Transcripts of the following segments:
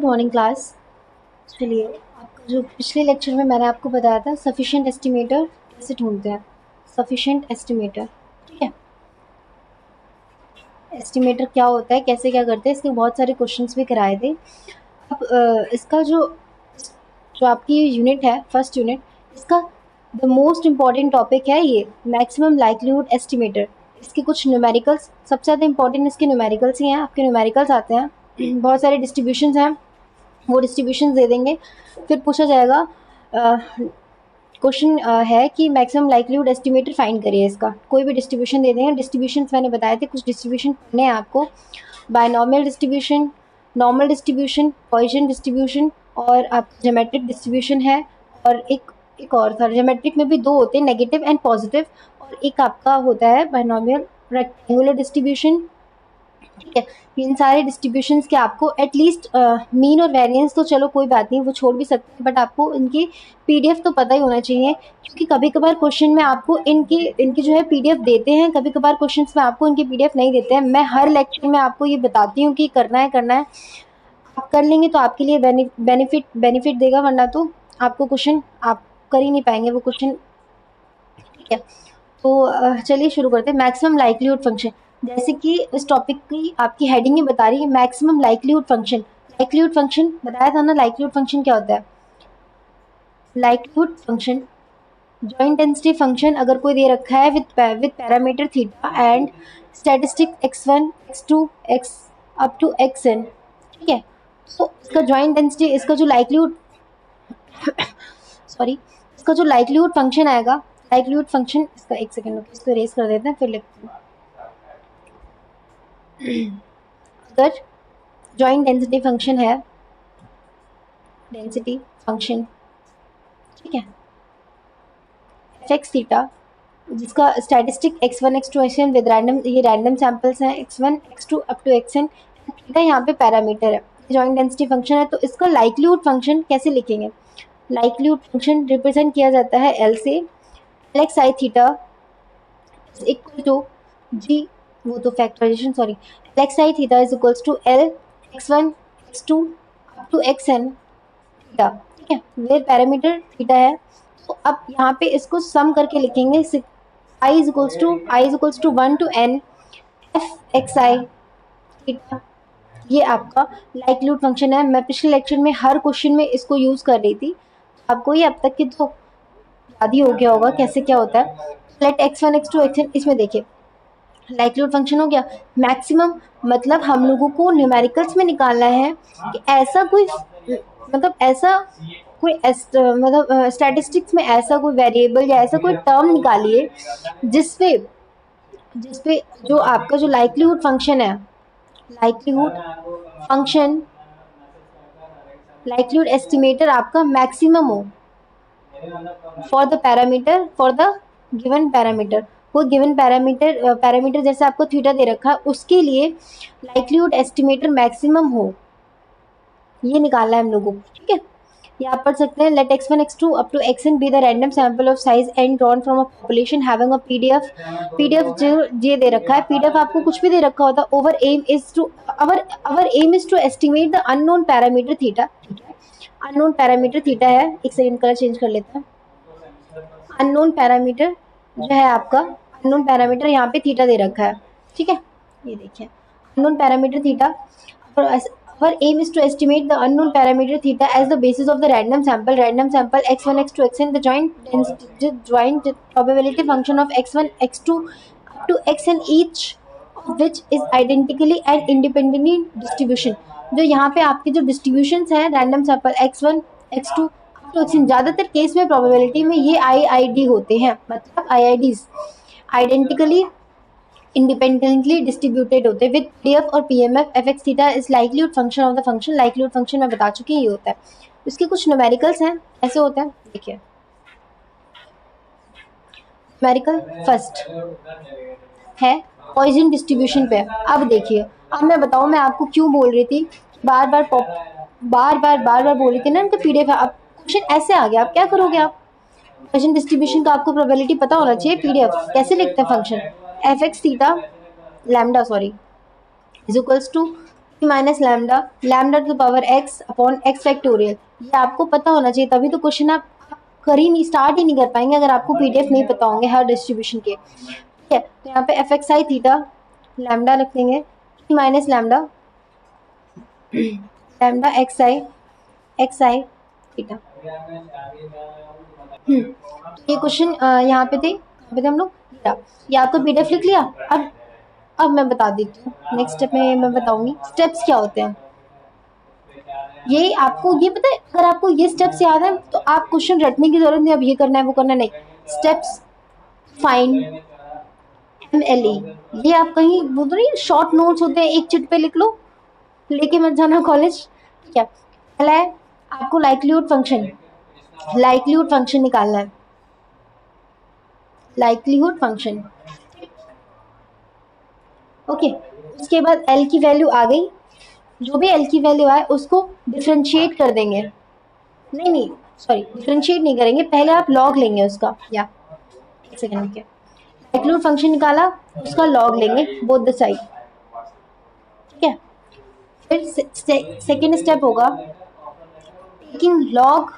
Good morning class. चलिए, आपका जो पिछले लेक्चर में मैंने आपको बताया था सफिशिएंट एस्टिमेटर कैसे ढूंढते हैं। सफिशिएंट एस्टिमेटर, ठीक है। एस्टिमेटर क्या होता है, कैसे क्या करते हैं, इसके बहुत सारे क्वेश्चंस भी कराए थे। अब इसका जो जो आपकी यूनिट है, फर्स्ट यूनिट, इसका द मोस्ट इम्पॉर्टेंट टॉपिक है ये मैक्सिमम लाइक्लीहुड एस्टिमेटर। इसके कुछ न्यूमेरिकल्स, सबसे ज़्यादा इंपॉर्टेंट इसके न्यूमेरिकल्स ही हैं। आपके न्यूमेरिकल्स आते हैं, बहुत सारे डिस्ट्रीब्यूशंस हैं, वो डिस्ट्रीब्यूशन दे देंगे। फिर पूछा जाएगा, क्वेश्चन है कि मैक्सिमम लाइक्लीहुड एस्टिमेटर फाइंड करिए। इसका कोई भी डिस्ट्रीब्यूशन दे देंगे। डिस्ट्रीब्यूशंस मैंने बताए थे, कुछ डिस्ट्रीब्यूशन पढ़ने हैं आपको। Binomial distribution, normal distribution, Poisson distribution और आपका ज्योमेट्रिक डिस्ट्रीब्यूशन है। और एक और था, ज्योमेट्रिक में भी दो होते हैं, नेगेटिव एंड पॉजिटिव। और एक आपका होता है बायनॉमियल रेक्टेंगुलर डिस्ट्रीब्यूशन, ठीक है। इन सारे डिस्ट्रीब्यूशंस के आपको एटलीस्ट मीन और वेरिएंस तो चलो कोई बात नहीं, वो छोड़ भी सकते हैं, बट आपको इनकी पीडीएफ तो पता ही होना चाहिए, क्योंकि कभी कभार क्वेश्चन में आपको इनकी जो है पीडीएफ देते हैं, कभी कभार क्वेश्चंस में आपको इनकी पीडीएफ नहीं देते हैं। मैं हर लेक्चर में आपको ये बताती हूँ कि करना है। आप कर लेंगे तो आपके लिए बेनिफिट देगा, वरना तो आपको क्वेश्चन आप कर ही नहीं पाएंगे वो क्वेश्चन, ठीक है। तो चलिए शुरू करते हैं। मैक्सिमम लाइक्लीहुड फंक्शन, जैसे कि इस टॉपिक की आपकी हेडिंग ही बता रही है maximum likelihood function. Likelihood function बताया था ना, लाइक्लीहुड फंक्शन क्या होता है। Likelihood function joint density function अगर कोई दे रखा है with parameter theta and statistic x1 x2 x up to xn, ठीक है। तो इसका जॉइंट डेंसिटी, इसका जो लाइक्लीहुड सॉरी इसका जो लाइक्लीहुड फंक्शन आएगा, लाइक्लीहुड फंक्शन इसका, एक सेकंड रुकिए, इसको इरेज कर देते हैं फिर लिखते हैं। अगर जॉइंट डेंसिटी फंक्शन है, डेंसिटी फंक्शन, ठीक है, fx थीटा, जिसका statistic x1 x2 xn with random, ये रैंडम सैंपल्स हैं, x1 x2 up to xn, theta यहाँ पे पैरामीटर है, जॉइंट डेंसिटी फंक्शन है। तो इसका लाइक्लीहुड फंक्शन कैसे लिखेंगे। लाइक्लीहुड फंक्शन रिप्रेजेंट किया जाता है L से, Lx i theta is equal to g, वो तो factorisation, sorry, Lx i theta is equals to L x1 x2 up to xn theta, ठीक है, वेयर पैरामीटर थीटा है। तो अब यहाँ पे इसको सम करके लिखेंगे, i is equals to 1 to n f x i theta. ये आपका लाइक्लीहुड फंक्शन है। मैं पिछले लेक्चर में हर क्वेश्चन में इसको यूज कर रही थी, आपको ये अब तक की तो याद ही हो गया होगा कैसे क्या होता है। लेट x1 x2 xn, इसमें देखिए लाइक्लीहुड फंक्शन हो गया। मैक्सिमम मतलब हम लोगों को न्यूमेरिकल्स में निकालना है कि ऐसा कोई, मतलब ऐसा कोई मतलब स्टैटिस्टिक्स में ऐसा कोई वेरिएबल या ऐसा कोई टर्म निकालिए जिसपे जो आपका जो लाइक्लीहुड फंक्शन है, लाइक्लीहुड फंक्शन, लाइक्लीहुड एस्टिमेटर आपका मैक्सिमम हो for the parameter, for the given parameter. वो गिवन पैरामीटर जैसे आपको थीटा दे रखा है, उसके लिए लाइक्लीहुड एस्टिमेटर मैक्सिमम हो, ये निकालना है हम लोगों को, ठीक है। ये आप पढ़ सकते हैं। Let x1 x2 up to xn be the random sample of size n drawn from a population having a PDF जो ये दे रखा है, पीडीएफ आपको कुछ भी दे रखा होता है। Our aim is to our aim is to estimate the unknown parameter theta, ठीक है। अननोन पैरामीटर थीटा है, एक सेकंड कलर चेंज कर लेते हैं। अननोन पैरामीटर जो है आपका, अननोन पैरामीटर यहाँ पे थीटा दे रखा है, ठीक है। ये देखिए unknown parameter theta, our aim is to estimate the unknown parameter theta as the basis of the random sample x1 x2 xn, the joint probability function of x1 x2 up to xn, each of which is identically and independently distribution। जो यहाँ पे आपके जो distributions हैं random sample x1 x2 up to xn, ज़्यादातर case में probability में ये IID होते हैं, मतलब IIDs आइडेंटिकली इंडिपेंडेंटली डिस्ट्रीब्यूटेड होते हैं विद पीएफ और PMF. FX theta is likelihood function of the function. Likelihood function मैं बता चुकी हूँ ये होता है। इसके कुछ न्यूमेरिकल्स हैं, ऐसे होते हैं, देखिए। न्यूमेरिकल फर्स्ट है पॉइसन डिस्ट्रीब्यूशन पे। अब देखिए, अब मैं बताऊँ मैं आपको क्यों बोल रही थी, बार बार बोल रही थी ना इनका पीडीएफ है। अब क्वेश्चन ऐसे आ गया, आप क्या करोगे। आप पॉइसन डिस्ट्रीब्यूशन का आपको प्रोबेबिलिटी पता होना चाहिए। पीडीएफ कैसे लिखते हैं function, F X theta lambda, sorry, is equals to minus lambda, lambda to the power X upon X factorial. ये आपको पता होना चाहिए, तभी तो क्वेश्चन आप कर ही नहीं, स्टार्ट ही नहीं कर पाएंगे अगर आपको पीडीएफ नहीं पता होंगे हर डिस्ट्रीब्यूशन के। ठीक है, तो यहाँ पे F X I theta lambda रख देंगे, minus lambda lambda X I theta. ये क्वेश्चन यहाँ पे थे हम लोग, ये आपको पीडीएफ लिख लिया। अब मैं बता देती हूँ, नेक्स्ट स्टेप में मैं बताऊंगी स्टेप्स क्या होते हैं। ये आपको ये पता है, अगर आपको ये स्टेप्स याद है तो आप क्वेश्चन रटने की जरूरत नहीं, अब ये करना है वो करना नहीं। स्टेप्स फाइंड MLE, ये आप कहीं वो तो नहीं, शॉर्ट नोट्स होते हैं, एक चिट पे लिख लो, लेके मत जाना कॉलेज। क्या पहला है आपको लाइक्लीहुड फंक्शन निकालना है, लाइक्लीहुड फंक्शन। ओके, उसके बाद L की वैल्यू आ गई, जो भी L की वैल्यू आए उसको डिफरेंशिएट कर देंगे, नहीं सॉरी डिफरेंशिएट नहीं करेंगे, पहले आप लॉग लेंगे उसका, या एक सेकंड के लाइक्लीहुड फंक्शन निकाला, उसका लॉग लेंगे बोथ द साइड। ठीक है, फिर सेकेंड स्टेप होगा taking log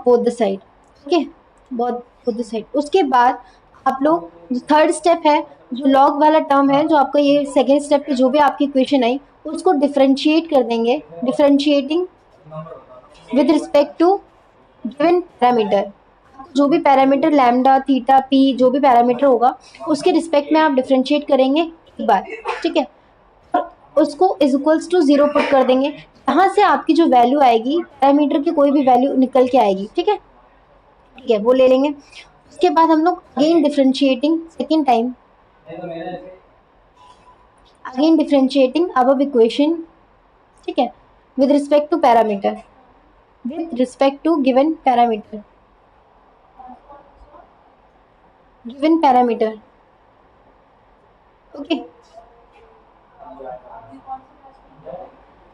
both the side. Okay, both the side. उसके बाद आप लोग थर्ड स्टेप है, जो लॉग वाला टर्म है, जो आपका ये सेकेंड स्टेप पे जो भी आपकी इक्वेशन आई उसको डिफरेंशिएट कर देंगे, differentiating with respect to given parameter. जो भी पैरामीटर लैम्डा थीटा पी जो भी पैरामीटर होगा उसके रिस्पेक्ट में आप डिफरेंशिएट करेंगे एक बार। ठीक है, और उसको इज इक्वल्स टू 0 पुट कर देंगे, यहाँ से आपकी जो वैल्यू आएगी पैरामीटर की कोई भी वैल्यू निकल के आएगी। ठीक है, वो ले लेंगे। उसके बाद हम लोग again differentiating second time, again differentiating above equation. ठीक है, with respect to parameter, with respect to given parameter, given parameter. Okay,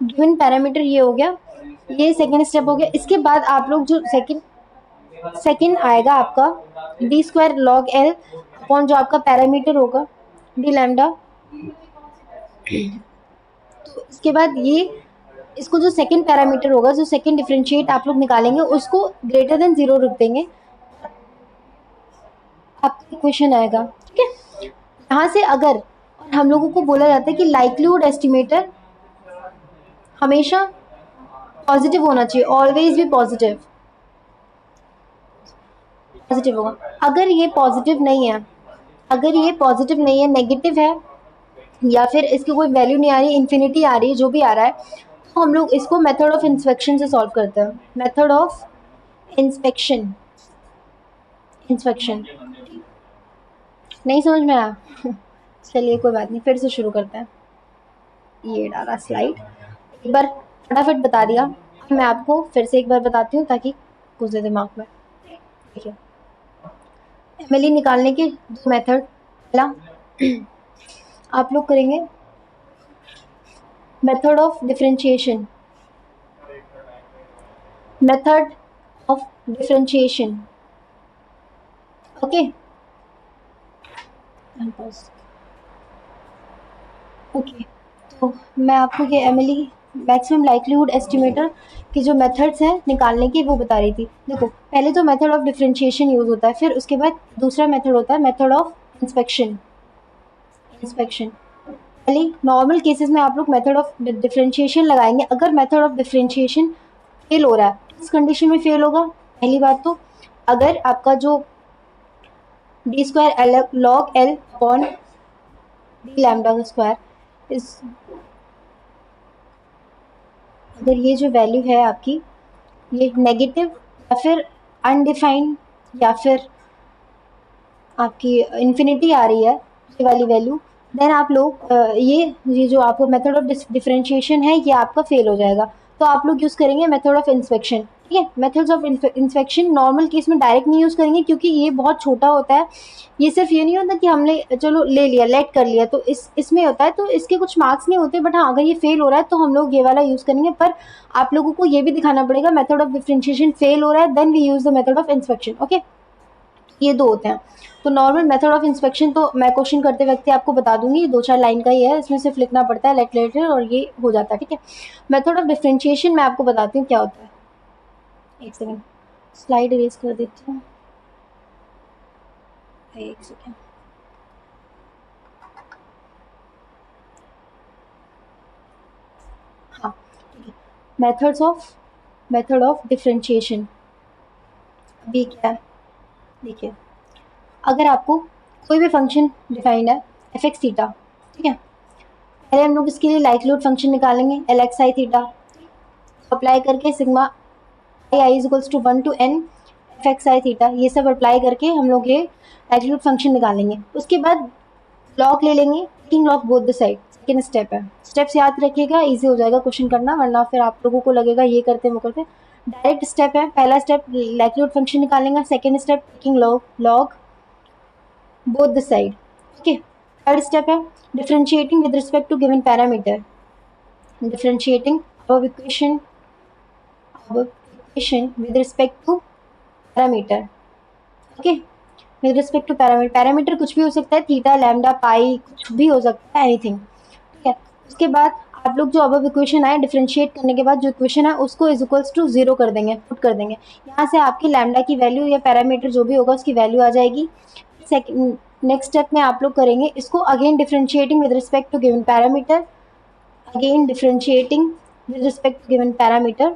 given parameter ये हो गया, ये सेकेंड स्टेप हो गया। इसके बाद आप लोग जो सेकेंड आएगा आपका D square log L upon जो आपका पैरामीटर होगा डी लैम्डा। तो इसके बाद ये इसको जो सेकेंड पैरामीटर होगा, जो सेकेंड डिफरेंशिएट आप लोग निकालेंगे उसको ग्रेटर देन 0 रख देंगे, आपका इक्वेशन आएगा। ठीक है, यहाँ से अगर, और हम लोगों को बोला जाता है कि लाइक्लीहुड एस्टिमेटर हमेशा पॉजिटिव होना चाहिए, ऑलवेज भी पॉजिटिव होगा। अगर ये पॉजिटिव नहीं है, नेगेटिव है, या फिर इसकी कोई वैल्यू नहीं आ रही, इन्फिनिटी आ रही है, जो भी आ रहा है, तो हम लोग इसको मेथड ऑफ इंस्पेक्शन से सॉल्व करते हैं। मेथड ऑफ इंस्पेक्शन नहीं समझ में आया? चलिए कोई बात नहीं, फिर से शुरू करते हैं। ये डाला स्लाइड, एक बार फटाफट बता दिया, मैं आपको फिर से एक बार बताती हूँ ताकि घुसे दिमाग में। ठीक है, MLE निकालने के दो मेथड। पहला आप लोग करेंगे मेथड ऑफ डिफरेंशिएशन, ओके। तो मैं आपको ये MLE मैक्सिमम लाइक्लीहुड एस्टिमेटर की जो मेथड्स हैं निकालने की वो बता रही थी। देखो, पहले तो मेथड ऑफ डिफरेंशिएशन यूज़ होता है, फिर उसके बाद दूसरा मेथड होता है मेथड ऑफ इंस्पेक्शन। पहले नॉर्मल केसेस में आप लोग मेथड ऑफ डिफरेंशिएशन लगाएंगे। अगर मेथड ऑफ डिफरेंशिएशन फेल हो रहा है, इस कंडीशन में फेल होगा। पहली बात तो अगर आपका जो D square log L upon D lambda का स्क्वायर, इस अगर ये जो वैल्यू है आपकी ये नेगेटिव या फिर अनडिफाइंड या फिर आपकी इन्फिनिटी आ रही है, ये वाली वैल्यू, देन आप लोग ये जो आपको मेथड ऑफ डिफरेंशिएशन है ये आपका फेल हो जाएगा। तो आप लोग यूज़ करेंगे मेथड ऑफ इंस्पेक्शन। ठीक है, methods of inspection normal case में डायरेक्ट नहीं यूज़ करेंगे क्योंकि ये बहुत छोटा होता है। ये सिर्फ ये नहीं होता कि हमने चलो ले लिया, लेट कर लिया, तो इसमें होता है, तो इसके कुछ मार्क्स नहीं होते। बट हाँ, अगर ये फेल हो रहा है तो हम लोग ये वाला यूज़ करेंगे। पर आप लोगों को ये भी दिखाना पड़ेगा मेथड ऑफ डिफरेंशिएशन फेल हो रहा है, then we use the method of inspection. Okay, ये दो होते हैं। तो नॉर्मल मेथड ऑफ इंस्पेक्शन तो मैं क्वेश्चन करते वक्त ही आपको बता दूंगी, 2-4 लाइन का ही है, इसमें सिर्फ लिखना पड़ता है लेटर और ये हो जाता है, ठीक है। मेथड ऑफ डिफरेंशिएशन मैं आपको बताती हूँ क्या होता है। एक सेकेंड, स्लाइड इरेज कर देती हूँ, एक सेकेंड। हाँ, मेथड ऑफ डिफरेंशिएशन अभी क्या है, देखिए अगर आपको कोई भी फंक्शन डिफाइंड है एफ एक्स थीटा, ठीक है, पहले हम लोग इसके लिए लाइक्लीहुड फंक्शन निकालेंगे L X I theta, apply करके sigma I is equals to 1 to n F X I theta, ये सब अप्लाई करके हम लोग ये लाइक्लीहुड फंक्शन निकालेंगे। उसके बाद लॉग ले लेंगे, taking log both the side, second step है। स्टेप्स याद रखिएगा, इजी हो जाएगा क्वेश्चन करना, वरना फिर आप लोगों को लगेगा ये करते वो करते। डायरेक्ट स्टेप है, पहला स्टेप लाइक्लीहुड फंक्शन निकालेंगे, second step taking log both the side, okay। third step है differentiating with respect to given parameter, differentiating above equation with respect to parameter, okay। with respect to parameter कुछ भी हो सकता है, theta lambda पाई कुछ भी हो सकता है, एनीथिंग, ठीक है। उसके बाद आप लोग जो अबव इक्वेशन आए डिफरेंशिएट करने के बाद जो इक्वेशन है उसको इज इक्वल्स टू 0 कर देंगे, पुट कर देंगे। यहाँ से आपकी लैम्डा की वैल्यू या पैरामीटर जो भी होगा उसकी वैल्यू आ जाएगी। नेक्स्ट स्टेप में आप लोग करेंगे इसको again differentiating with respect to given parameter, again differentiating with respect to given parameter,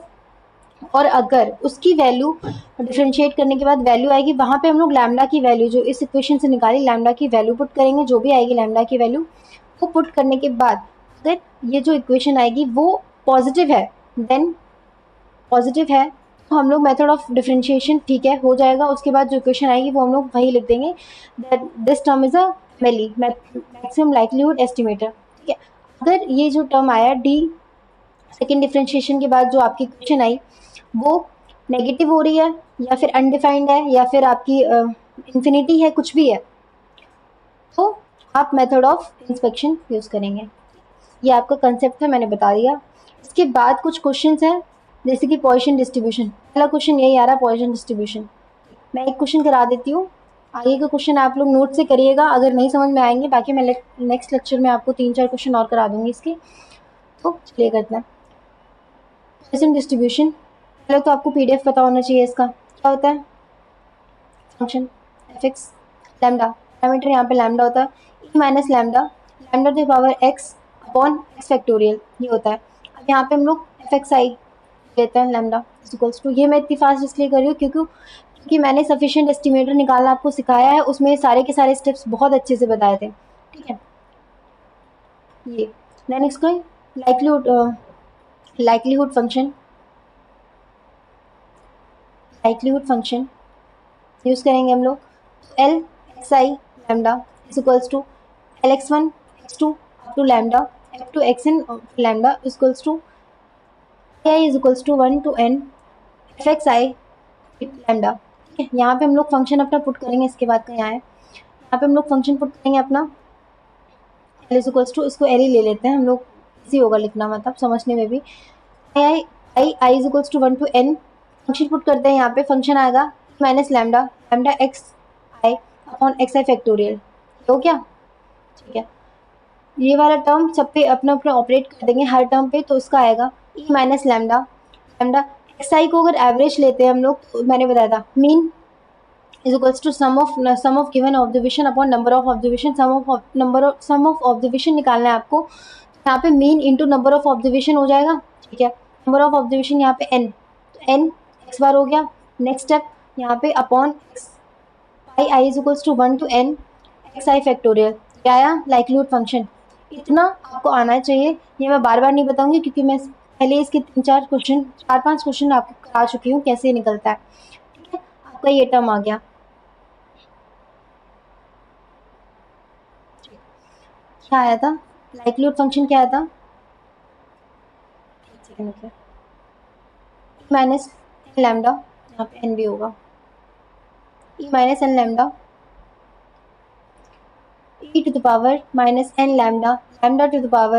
और अगर उसकी वैल्यू डिफरेंशिएट करने के बाद वैल्यू आएगी वहाँ पे हम लोग लैम्डा की वैल्यू जो इस इक्वेशन से निकाली लैम्डा की वैल्यू पुट करेंगे, जो भी आएगी लैम्डा की वैल्यू वो पुट करने के बाद अगर ये जो इक्वेशन आएगी वो पॉजिटिव है, देन पॉजिटिव है तो हम लोग मेथड ऑफ डिफरेंशिएशन ठीक है हो जाएगा। उसके बाद जो इक्वेशन आएगी वो हम लोग वही लिख देंगे that this term is a MELI, maximum likelihood estimator, ठीक है। अगर ये जो टर्म आया डी सेकेंड डिफरेंशिएशन के बाद जो आपकी इक्वेशन आई वो नेगेटिव हो रही है या फिर अनडिफाइंड है या फिर आपकी इन्फिनिटी है, कुछ भी है, तो आप मेथड ऑफ इंस्पेक्शन यूज़ करेंगे। ये आपका कंसेप्ट है, मैंने बता दिया। इसके बाद कुछ क्वेश्चंस हैं जैसे कि पॉइसन डिस्ट्रीब्यूशन, पहला क्वेश्चन यही आ रहा है पॉइसन डिस्ट्रीब्यूशन। मैं एक क्वेश्चन करा देती हूँ, आगे का क्वेश्चन आप लोग नोट से करिएगा, अगर नहीं समझ में आएंगे बाकी मैं नेक्स्ट लेक्चर में आपको 3-4 क्वेश्चन और करा दूंगी इसके। तो चलिए करते हैं पॉइसन डिस्ट्रीब्यूशन। पहले तो आपको PDF पता होना चाहिए इसका, क्या होता है function F X lambda, parameter यहाँ पे लैम्डा होता है, e minus lambda lambda to power X upon X factorial, ये होता है। अब यहाँ पे हम लोग एफ एक्स आई लेते हैं लैम्डा इक्वल्स टू, ये मैं इतनी फास्ट इसलिए कर रही हूँ क्योंकि मैंने सफिशिएंट एस्टिमेटर निकालना आपको सिखाया है, उसमें सारे के सारे स्टेप्स बहुत अच्छे से बताए थे, ठीक है। ये देन इसको लाइक्लीहुड फंक्शन यूज़ करेंगे हम लोग। L X I lambda is equals to L X one X two up to lambda F two X N lambda equals to I is equals to 1 to n F X I lambda, ठीक है। यहाँ पे हम लोग function अपना put करेंगे, इसके बाद का यहाँ है, यहाँ पे हम लोग फंक्शन पुट करेंगे अपना एल इज इक्वल्स टू, इसको एल ही ले लेते हैं हम लोग, इजी होगा लिखना, मतलब समझने में भी। I is equals to 1 to n, function put करते हैं, यहाँ पे फंक्शन आएगा minus lambda lambda X I upon X I factorial, हो क्या, ठीक है। ये वाला टर्म सब पे अपना अपना ऑपरेट कर देंगे हर टर्म पे, तो उसका आएगा ई माइनस लैम्डा लैम्डा एक्स आई को अगर एवरेज लेते हैं हम लोग, तो मैंने बताया था mean is equals to sum of given observation upon number of observation, sum of observation निकालना है आपको, यहाँ पे mean into number of observation हो जाएगा, ठीक है। नंबर ऑफ ऑब्जर्वेशन यहाँ पे n, तो n एक्स बार हो गया। नेक्स्ट स्टेप यहाँ पे upon X I is equals to 1 to n X I factorial, क्या आया लाइक्लीहुड फंक्शन। इतना आपको आना चाहिए, ये मैं बार बार नहीं बताऊंगी क्योंकि मैं पहले इसके 4-5 क्वेश्चन आपको करा चुकी हूँ कैसे निकलता है, ठीक है। आपका ये टर्म आ गया, क्या आया था लाइक्लीहुड फंक्शन, क्या आया था, माइनस एन लैम्डा, यहाँ पे एन भी होगा, e minus N lambda e to the power minus n lambda lambda to the power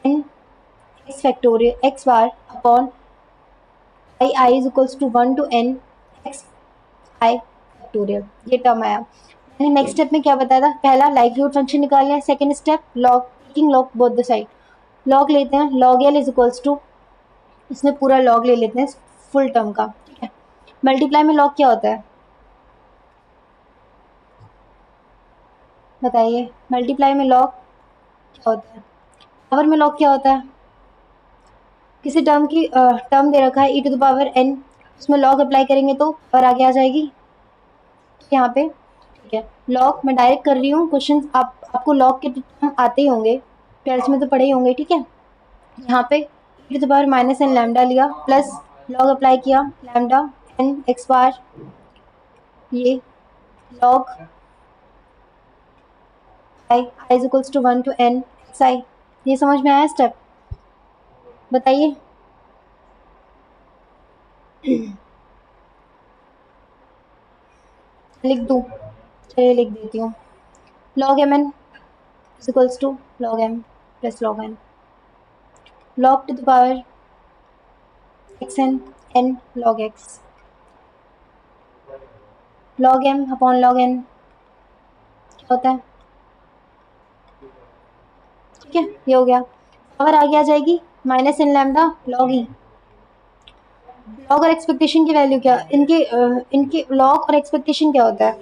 n x factorial x bar upon I is equals to 1 to n x I factorial, ये term आया। मैंने next step में क्या बताया था, पहला likelihood function निकाल लिया, second step log, taking log both the side, log लेते हैं, log L is equals to, इसमें पूरा लॉग ले लेते हैं फुल टर्म का, ठीक है। मल्टीप्लाई में लॉग क्या होता है बताइए, मल्टीप्लाई में लॉग क्या होता है, पावर में लॉग क्या होता है, किसी टर्म की टर्म दे रखा है e to the power n, उसमें लॉग अप्लाई करेंगे तो पावर आगे आ जाएगी यहाँ पे, ठीक है। लॉग मैं डायरेक्ट कर रही हूँ, क्वेश्चन आपको लॉग के टर्म आते ही होंगे, ट्वेल्थ में तो पढ़े ही होंगे, ठीक है। यहाँ पे e to the power minus N lambda लिया, प्लस लॉग अप्लाई किया लैम्डा n एक्स बार, ये log I is equals to 1 to n X I, ये समझ में आया स्टेप, बताइए। लिख दूँ, चलिए लिख देती हूँ, log mn is equals to log m plus log n, log to the power xn n log x, log m upon log n क्या होता है, ठीक है, ये हो गया। पावर आगे आ जाएगी माइनस एन लैम्डा लॉग ई, लॉग और एक्सपेक्टेशन की वैल्यू क्या, इनके लॉग और एक्सपेक्टेशन क्या होता है,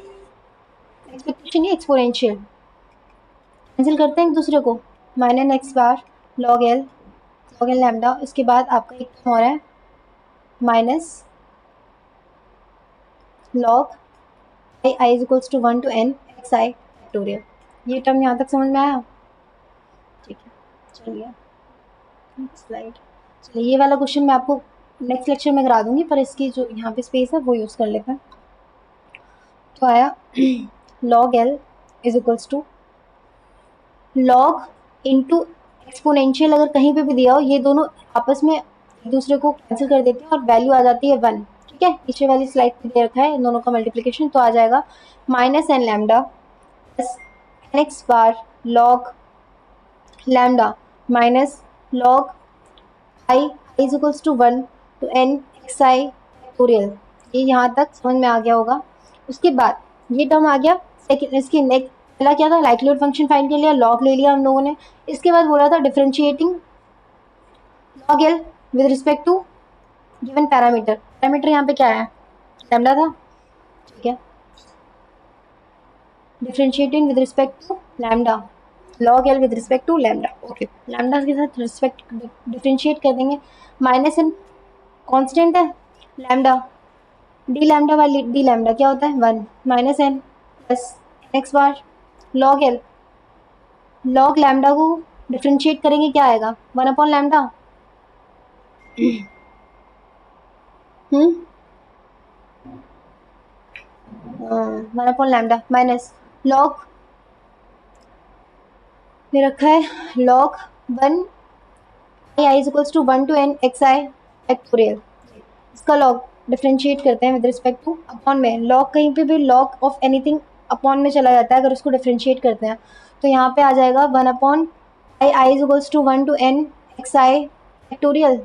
एक्सपेक्टेशन ही एक्सपोनेंशियल, कैंसिल करते हैं एक दूसरे को, माइनस एक्स बार लॉग एल लैम्डा, इसके बाद आपका एक टर्म और है minus log I is equals to 1 to n X I factorial, ये टर्म यहाँ तक समझ में आया, ठीक है। चलिए स्लाइड, चलिए ये वाला क्वेश्चन मैं आपको नेक्स्ट लेक्चर में करा दूंगी, पर इसकी जो यहाँ पे स्पेस है वो यूज़ कर लेते हैं। तो आया log l is equals to log into exponential, अगर कहीं पे भी दिया हो ये दोनों आपस में एक दूसरे को कैंसिल कर देते हैं और वैल्यू आ जाती है 1, ठीक है। पीछे वाली स्लाइड पे दे रखा है इन दोनों का मल्टीप्लिकेशन, तो आ जाएगा minus N lambda plus N X बार log lambda minus log I is equals to 1 to n X I factorial, ये यहाँ तक समझ में आ गया होगा। उसके बाद ये टर्म आ गया, सेकंड इसकी नेक्स्ट पहला क्या था, लाइक्लीहुड फंक्शन फाइंड कर लिया, लॉग ले लिया हम लोगों ने, इसके बाद बोला था differentiating log L with respect to given parameter, parameter यहाँ पे क्या है लैम्डा था, ठीक है, differentiating with respect to lambda, log L with respect to lambda, okay, lambda के साथ रिस्पेक्ट डिफरेंशिएट कर देंगे, माइनस एन कांस्टेंट है लैम्डा, डी लैम्डा वाली डी लैम्डा क्या होता है 1 माइनस एन प्लस एक्स बार लॉग एल, लॉग लैम्डा को डिफरेंशिएट करेंगे क्या आएगा 1 upon lambda, 1 upon lambda minus log में रखा है log 1 I is equals to 1 to n X I factorial, इसका लॉग डिफरेंशिएट करते हैं विद रिस्पेक्ट टू अपॉन में, लॉग कहीं पे भी लॉग ऑफ एनीथिंग अपॉन में चला जाता है अगर उसको डिफरेंशिएट करते हैं, तो यहाँ पे आ जाएगा 1 upon I is equals to 1 to n X I factorial,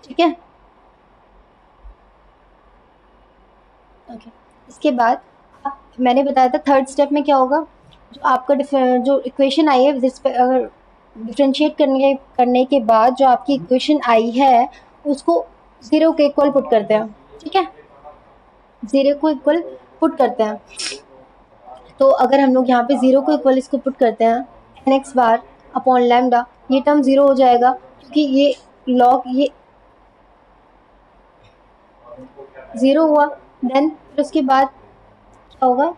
ठीक है, ओके। इसके बाद मैंने बताया था थर्ड स्टेप में क्या होगा, जो आपका जो इक्वेशन आई है अगर डिफरेंशिएट करने के बाद जो आपकी इक्वेशन आई है उसको ज़ीरो के इक्वल पुट करते हैं, ठीक है, ज़ीरो को इक्वल पुट करते हैं, तो अगर हम लोग यहाँ पे ज़ीरो को इक्वल इसको पुट करते हैं एन एक्स बार अपॉन लैम्डा, ये टर्म ज़ीरो हो जाएगा क्योंकि ये लॉग ये ज़ीरो हुआ, देन फिर उसके बाद क्या होगा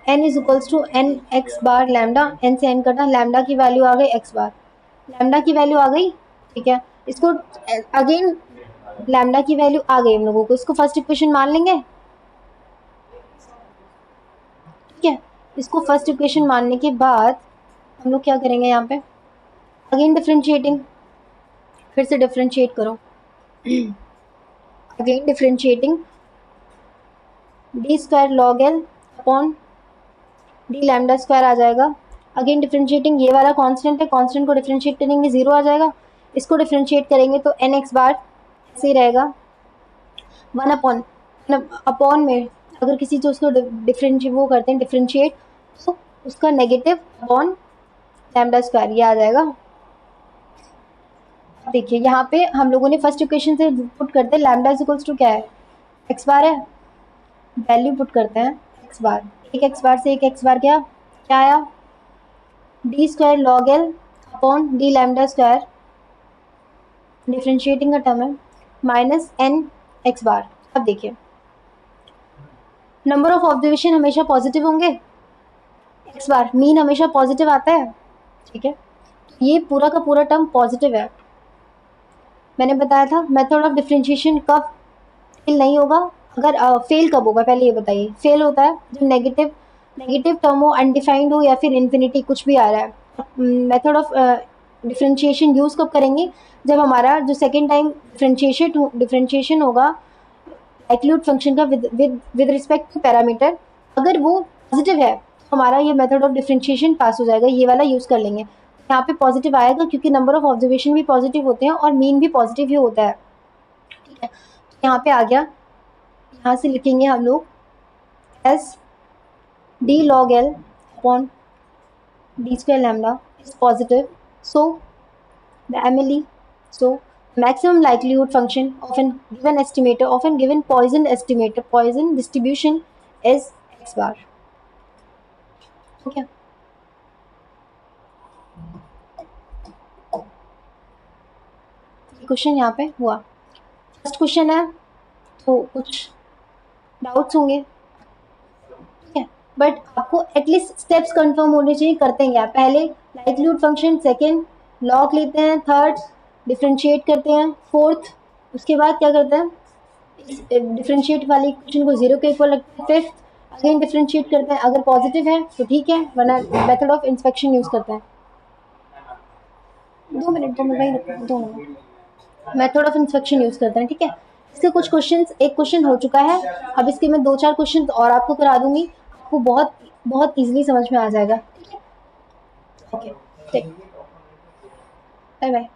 n is equals to N X बार लैम्डा, n से n कटा, लैम्डा की वैल्यू आ गई एक्स बार, लैम्डा की वैल्यू आ गई, ठीक है, इसको अगेन लैम्डा की वैल्यू आ गई हम लोगों को, इसको फर्स्ट इक्वेशन मान लेंगे, ठीक है, इसको फर्स्ट इक्वेशन मानने के बाद हम लोग क्या करेंगे यहाँ पे अगेन डिफरेंशिएटिंग, फिर से डिफरेंशिएट करो again differentiating D square log L upon D lambda square आ जाएगा, अगेन डिफरेंशिएटिंग ये वाला कांस्टेंट है, कांस्टेंट को डिफरेंशिएट करेंगे ज़ीरो आ जाएगा, इसको डिफरेंशिएट करेंगे तो एन एक्स बार ऐसे ही रहेगा 1 अपॉन अपॉन में अगर किसी चीज़ को डिफरेंशिएट वो करते हैं डिफरेंशिएट, तो उसका नेगेटिव अपॉन लैम्डा स्क्वायर ये आ जाएगा। देखिए यहाँ पे हम लोगों ने फर्स्ट इक्वेशन से पुट करते हैं लैम्डा इज इक्वल्स टू क्या है, एक्स बार है, वैल्यू पुट करते हैं एक्स बार, एक एक्स बार से एक एक्स बार क्या क्या आया, D square log L upon D lambda square, differentiating का टर्म है, माइनस एन एक्स बार। अब देखिए नंबर ऑफ ऑब्जर्वेशन हमेशा पॉजिटिव होंगे, एक्स बार मीन हमेशा पॉजिटिव आता है, ठीक है, ये पूरा का पूरा टर्म पॉजिटिव है। मैंने बताया था मेथड ऑफ डिफरेंशिएशन कब फेल नहीं होगा, अगर फेल कब होगा पहले ये बताइए। फेल होता है जब नेगेटिव नेगेटिव टर्म हो, अनडिफाइंड हो या फिर इन्फिनिटी कुछ भी आ रहा है। मेथड ऑफ डिफरेंशिएशन यूज़ कब करेंगे, जब हमारा जो सेकेंड टाइम डिफरेंशिएशन होगा लाइक्लीहुड फंक्शन का विद रिस्पेक्ट टू पैरामीटर, अगर वो पॉजिटिव है तो हमारा ये मेथड ऑफ डिफरेंशिएशन पास हो जाएगा, ये वाला यूज़ कर लेंगे। यहाँ पे पॉजिटिव आएगा क्योंकि नंबर ऑफ ऑब्जर्वेशन भी पॉजिटिव होते हैं और मीन भी पॉजिटिव ही होता है, ठीक है। तो यहाँ पे आ गया, यहाँ से लिखेंगे हम लोग S D log L upon D square lambda is positive, so the MLE, so maximum likelihood function of an given estimator of an given Poisson distribution is x bar, okay। Question यहाँ पे हुआ, first question है तो कुछ doubts होंगे, ठीक है, but आपको एटलीस्ट स्टेप्स कंफर्म होने चाहिए, करते हैं क्या, पहले लाइक्लीहुड फंक्शन, सेकेंड लॉग लेते हैं, थर्ड डिफ्रेंशिएट करते हैं, फोर्थ उसके बाद क्या करते हैं डिफ्रेंशिएट वाली इक्वेशन को जीरो के इक्वल रखते हैं, फिफ्थ अगेन डिफ्रेंशिएट करते हैं, अगर पॉजिटिव है तो ठीक है, वरना मेथड ऑफ इंस्पेक्शन यूज़ करते हैं। 2 minute method of inspection use करते हैं, ठीक है। इसके कुछ क्वेश्चंस, एक क्वेश्चन हो चुका है, अब इसके मैं 2-4 क्वेश्चन और आपको करा दूंगी, आपको बहुत बहुत ईजिली समझ में आ जाएगा, ठीक है, ओके, ठीक, बाय बाय।